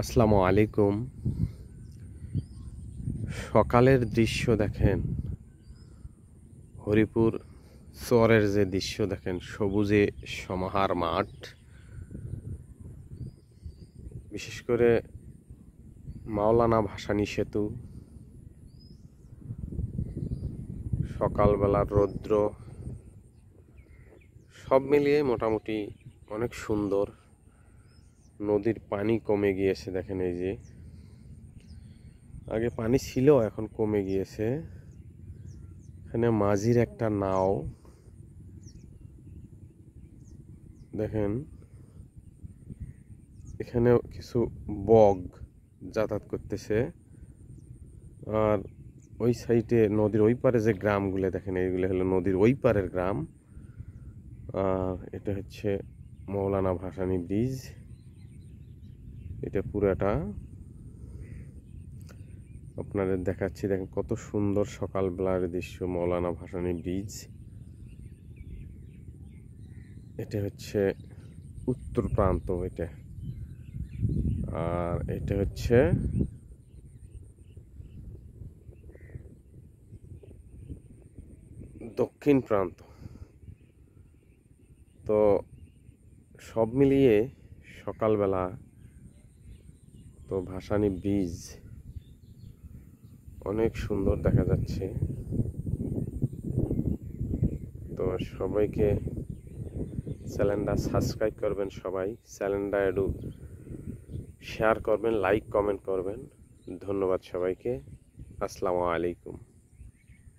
আসসালামু আলাইকুম। সকালের দৃশ্য দেখেন, হরিপুর চরের যে দৃশ্য দেখেন, সবুজে সমাহার মাঠ। বিশেষ করে মাওলানা ভাসানী সেতু, সকালবেলার রৌদ্র, সব মিলিয়ে মোটামুটি অনেক সুন্দর। নদীর পানি কমে গিয়েছে দেখেন, এই যে আগে পানি ছিল, এখন কমে গিয়েছে। এখানে মাঝির একটা নাও দেখেন, এখানে কিছু বগ যাতায়াত করতেছে। আর ওই সাইডে নদীর ওই পারে যে গ্রামগুলো দেখেন, এইগুলো হলো নদীর ওই পারের গ্রাম। আর এটা হচ্ছে মৌলানা ভাসানী ব্রিজ। এটা পুরাটা আপনাদের দেখাচ্ছি, দেখেন কত সুন্দর সকালবেলার দৃশ্য। মৌলানা ভাসানী ব্রিজ, এটা হচ্ছে উত্তর প্রান্ত এটা। আর এটা হচ্ছে দক্ষিণ প্রান্ত। তো সব মিলিয়ে সকালবেলা তো ভাসানী ব্রিজ অনেক সুন্দর দেখা যাচ্ছে। তো সবাইকে চ্যানেলটা সাবস্ক্রাইব করবেন, সবাই চ্যানেলটা একটু শেয়ার করবেন, লাইক কমেন্ট করবেন। ধন্যবাদ সবাইকে। আসসালামু আলাইকুম।